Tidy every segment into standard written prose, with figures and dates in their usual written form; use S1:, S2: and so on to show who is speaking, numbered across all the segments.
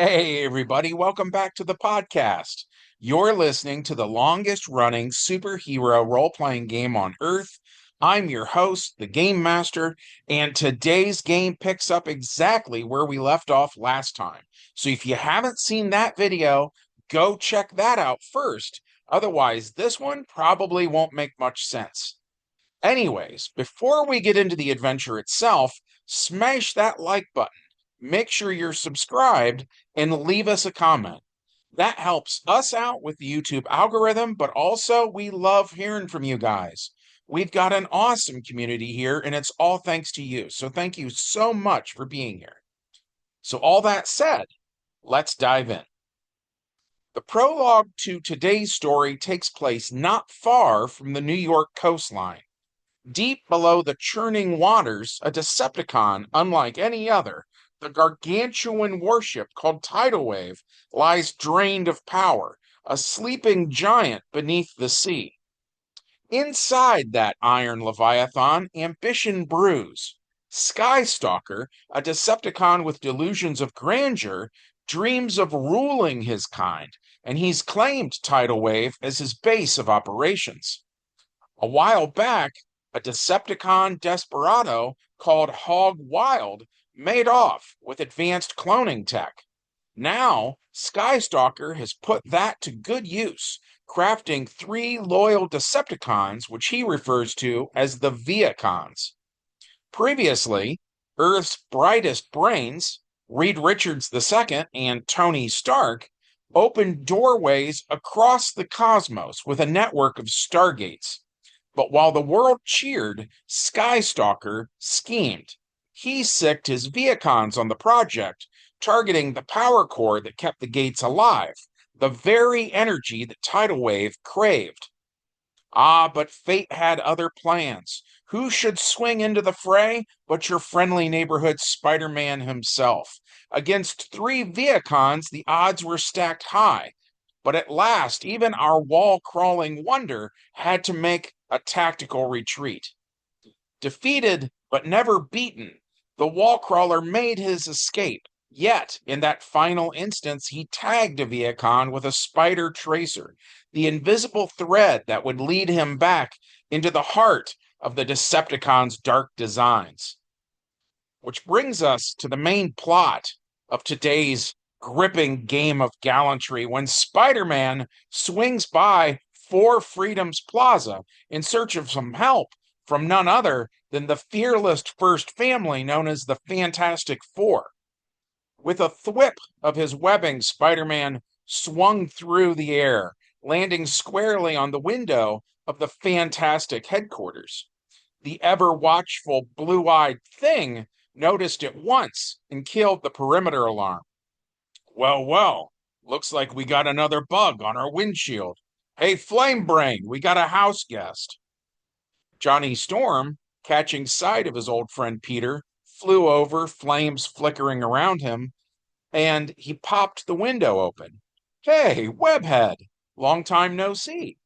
S1: Hey, everybody, welcome back to the podcast. You're listening to the longest running superhero role playing game on Earth. I'm your host, the Game Master, and today's game picks up exactly where we left off last time. So if you haven't seen that video, go check that out first. Otherwise, this one probably won't make much sense. Anyways, before we get into the adventure itself, smash that like button. Make sure you're subscribed and leave us a comment. That helps us out with the YouTube algorithm, but also we love hearing from you guys. We've got an awesome community here, and it's all thanks to you. So thank you so much for being here. So, all that said, let's dive in. The prologue to today's story takes place not far from the New York coastline. Deep below the churning waters, a Decepticon unlike any other, the gargantuan warship called Tidal Wave, lies drained of power, a sleeping giant beneath the sea. Inside that iron leviathan, ambition brews. Skystalker, a Decepticon with delusions of grandeur, dreams of ruling his kind, and he's claimed Tidal Wave as his base of operations. A while back, a Decepticon desperado called Hog Wild made off with advanced cloning tech. Now, Skystalker has put that to good use, crafting three loyal Decepticons, which he refers to as the Viacons. Previously, Earth's brightest brains, Reed Richards II and Tony Stark, opened doorways across the cosmos with a network of stargates. But while the world cheered, Skystalker schemed. He sicked his Viacons on the project, targeting the power core that kept the gates alive, the very energy that Tidal Wave craved. Ah, but fate had other plans. Who should swing into the fray but your friendly neighborhood Spider-Man himself? Against three Viacons, the odds were stacked high. But at last, even our wall-crawling wonder had to make a tactical retreat. Defeated but never beaten, the wall crawler made his escape. Yet, in that final instance, he tagged a Viacon with a spider tracer, the invisible thread that would lead him back into the heart of the Decepticon's dark designs. Which brings us to the main plot of today's gripping game of gallantry when Spider Man swings by For Freedom's Plaza in search of some help from none other than the fearless first family known as the Fantastic Four. With a thwip of his webbing, Spider Man swung through the air, landing squarely on the window of the Fantastic headquarters. The ever watchful blue eyed thing noticed at once and killed the perimeter alarm. Well, well, looks like we got another bug on our windshield. Hey, Flame Brain, we got a house guest. Johnny Storm, catching sight of his old friend Peter, flew over, flames flickering around him, and he popped the window open. Hey, Webhead, long time no see.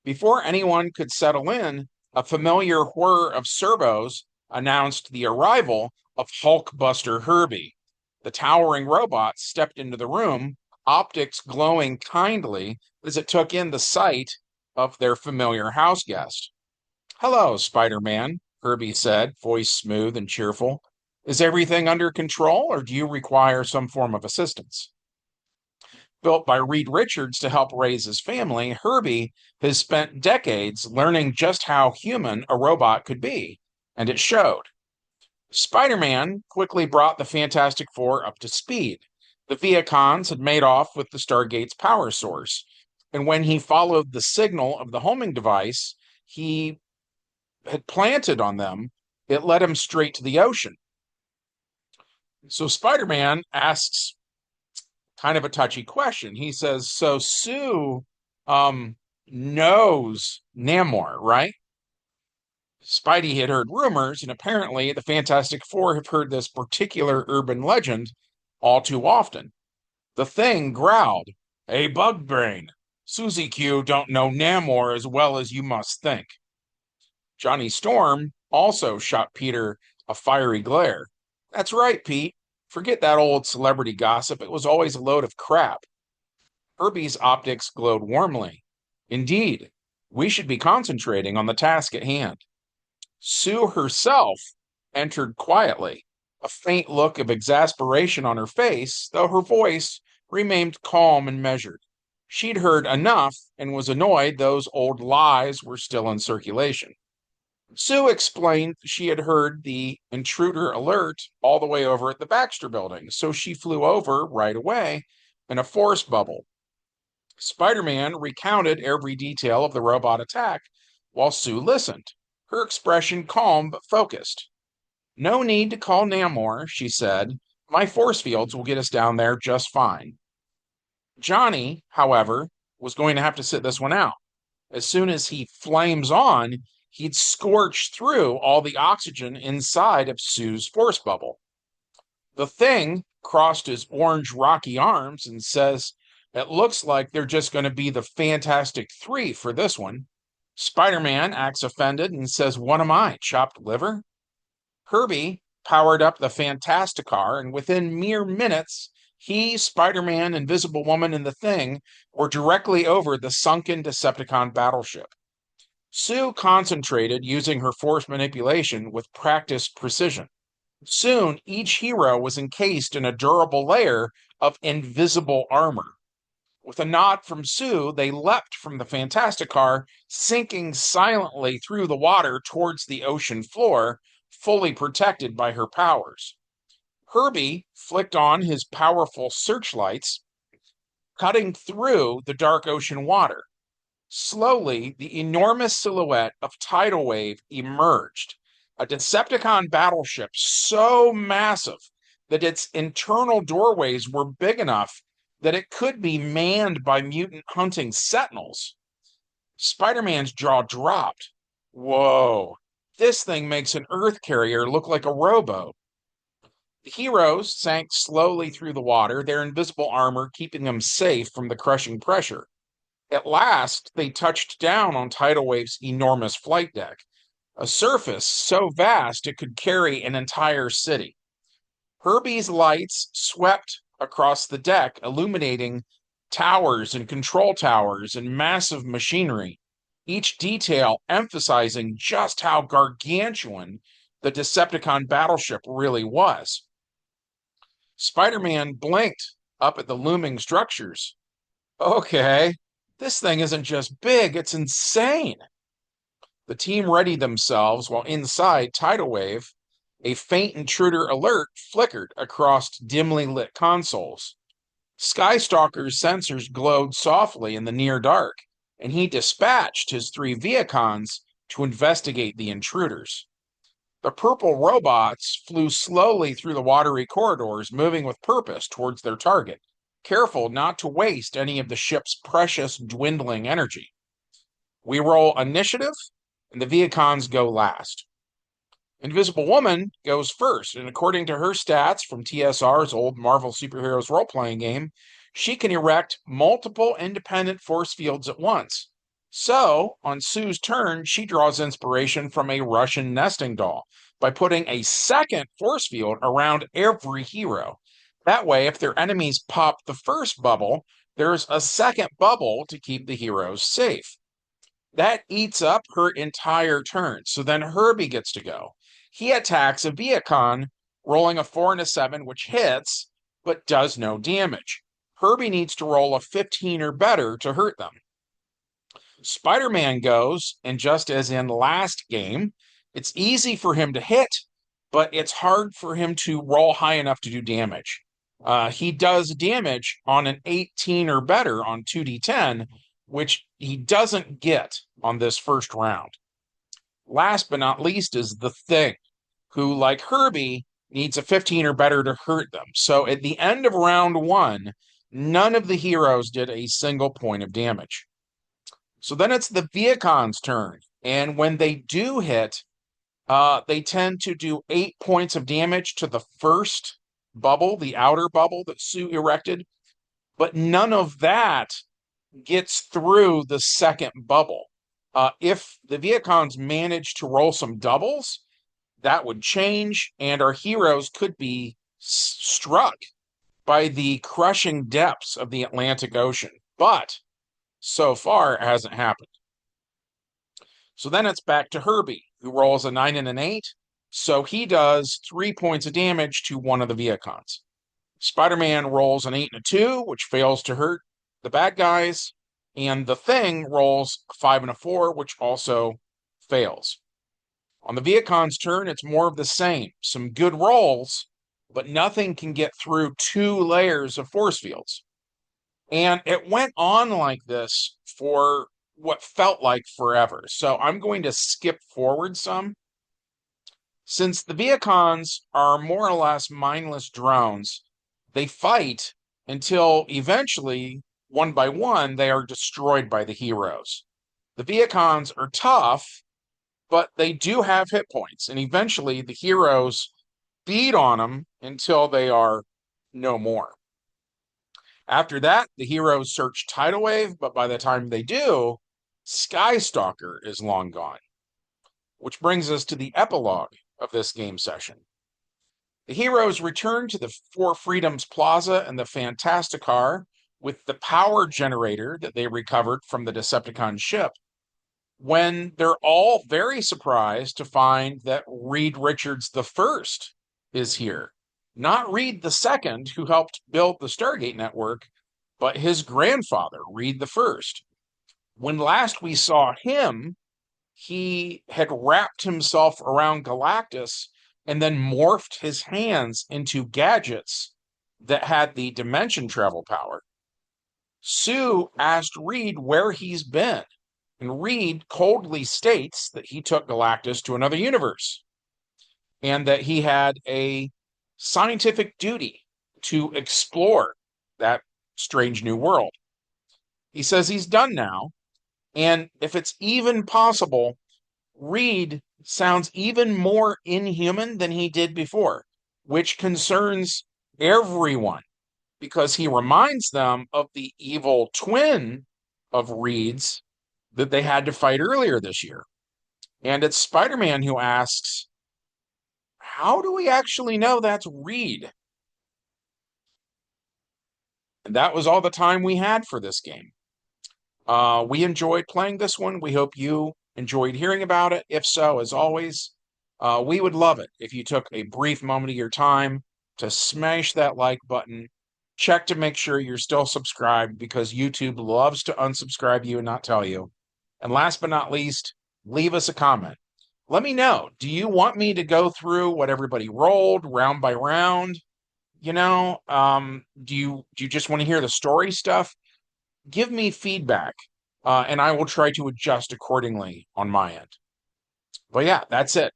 S1: Before anyone could settle in, a familiar whir of servos announced the arrival of Hulkbuster Herbie. The towering robot stepped into the room, optics glowing kindly as it took in the sight of their familiar house guest. Hello, Spider-Man, Herbie said, voice smooth and cheerful. Is everything under control, or do you require some form of assistance? Built by Reed Richards to help raise his family, Herbie has spent decades learning just how human a robot could be, and it showed. Spider-Man quickly brought the Fantastic Four up to speed. The Viacons had made off with the Stargate's power source, and when he followed the signal of the homing device he had planted on them, it led him straight to the ocean. So Spider-Man asks kind of a touchy question. He says, so Sue knows Namor, right? Spidey had heard rumors, and apparently the Fantastic Four have heard this particular urban legend all too often. The Thing growled, Hey, Bug Brain, Susie Q don't know Namor as well as you must think. Johnny Storm also shot Peter a fiery glare. That's right, Pete. Forget that old celebrity gossip. It was always a load of crap. H.E.R.B.I.E's optics glowed warmly. Indeed, we should be concentrating on the task at hand. Sue herself entered quietly, a faint look of exasperation on her face, though her voice remained calm and measured. She'd heard enough and was annoyed those old lies were still in circulation. Sue explained she had heard the intruder alert all the way over at the Baxter building, so she flew over right away in a force bubble. Spider-Man recounted every detail of the robot attack while Sue listened, her expression calm but focused. No need to call Namor, she said. My force fields will get us down there just fine. Johnny, however, was going to have to sit this one out. As soon as he flames on, he'd scorch through all the oxygen inside of Sue's force bubble. The Thing crossed his orange rocky arms and says, it looks like they're just going to be the Fantastic Three for this one. Spider-Man acts offended and says, what am I, chopped liver? H.E.R.B.I.E powered up the Fantasticar, and within mere minutes, he, Spider-Man, Invisible Woman, and the Thing were directly over the sunken Decepticon battleship. Sue concentrated using her force manipulation with practiced precision. Soon, each hero was encased in a durable layer of invisible armor. With a nod from Sue, they leapt from the Fantasticar, sinking silently through the water towards the ocean floor, fully protected by her powers. H.E.R.B.I.E flicked on his powerful searchlights, cutting through the dark ocean water. Slowly, the enormous silhouette of Tidal Wave emerged, a Decepticon battleship so massive that its internal doorways were big enough that it could be manned by mutant hunting sentinels. Spider-Man's jaw dropped. Whoa, this thing makes an Earth carrier look like a rowboat. The heroes sank slowly through the water, their invisible armor keeping them safe from the crushing pressure. At last, they touched down on Tidal Wave's enormous flight deck, a surface so vast it could carry an entire city. H.E.R.B.I.E.'s lights swept across the deck, illuminating towers and control towers and massive machinery, each detail emphasizing just how gargantuan the Decepticon battleship really was. Spider-Man blinked up at the looming structures. Okay, this thing isn't just big, it's insane. The team readied themselves while inside Tidal Wave, a faint intruder alert flickered across dimly lit consoles. Skystalker's sensors glowed softly in the near dark, and he dispatched his 3 Viacons to investigate the intruders. The purple robots flew slowly through the watery corridors, moving with purpose towards their target, careful not to waste any of the ship's precious dwindling energy. We roll initiative, and the Viacons go last. Invisible Woman goes first, and according to her stats from TSR's old Marvel Superheroes role-playing game, she can erect multiple independent force fields at once. So, on Sue's turn, she draws inspiration from a Russian nesting doll by putting a second force field around every hero. That way, if their enemies pop the first bubble, there's a second bubble to keep the heroes safe. That eats up her entire turn, so then H.E.R.B.I.E gets to go. He attacks a Viacon, rolling a 4 and a 7, which hits, but does no damage. H.E.R.B.I.E needs to roll a 15 or better to hurt them. Spider-Man goes, and just as in last game, it's easy for him to hit, but it's hard for him to roll high enough to do damage. He does damage on an 18 or better on 2d10, which he doesn't get on this first round. Last but not least is the Thing, who, like H.E.R.B.I.E, needs a 15 or better to hurt them. So at the end of round 1, none of the heroes did a single point of damage. So then it's the Viacon's turn, and when they do hit, they tend to do 8 points of damage to the first bubble, the outer bubble that Sue erected, but none of that gets through the second bubble. If the Viacons manage to roll some doubles, that would change, and our heroes could be struck by the crushing depths of the Atlantic Ocean, but so far it hasn't happened. So then it's back to Herbie, who rolls a 9 and an 8, so he does 3 points of damage to one of the Viacons. Spider-Man rolls an 8 and a 2, which fails to hurt the bad guys, and the Thing rolls a 5 and a 4, which also fails. On the Viacon's turn, it's more of the same. Some good rolls, but nothing can get through 2 layers of force fields. And it went on like this for what felt like forever. So I'm going to skip forward some. Since the Viacons are more or less mindless drones, they fight until eventually, one by one, they are destroyed by the heroes. The Viacons are tough, but they do have hit points, and eventually the heroes beat on them until they are no more. After that, the heroes search Tidal Wave, but by the time they do, Skystalker is long gone. Which brings us to the epilogue of this game session. The heroes return to the Four Freedoms Plaza and the Fantasticar with the power generator that they recovered from the Decepticon ship, when they're all very surprised to find that Reed Richards I is here. Not Reed II, who helped build the Stargate network, but his grandfather, Reed I. When last we saw him, he had wrapped himself around Galactus and then morphed his hands into gadgets that had the dimension travel power. Sue asked Reed where he's been, and Reed coldly states that he took Galactus to another universe and that he had a scientific duty to explore that strange new world. He says he's done now, and if it's even possible, Reed sounds even more inhuman than he did before, which concerns everyone because he reminds them of the evil twin of Reed's that they had to fight earlier this year. And it's Spider-Man who asks, how do we actually know that's Reed? And that was all the time we had for this game. We enjoyed playing this one. We hope you enjoyed hearing about it. If so, as always, we would love it if you took a brief moment of your time to smash that like button. Check to make sure you're still subscribed because YouTube loves to unsubscribe you and not tell you. And last but not least, leave us a comment. Let me know. Do you want me to go through what everybody rolled round by round? Do you just want to hear the story stuff? Give me feedback, and I will try to adjust accordingly on my end. But yeah, that's it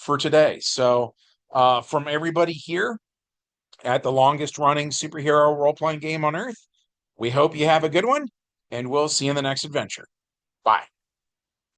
S1: for today. So from everybody here at the longest running superhero role-playing game on Earth, we hope you have a good one, and we'll see you in the next adventure. Bye.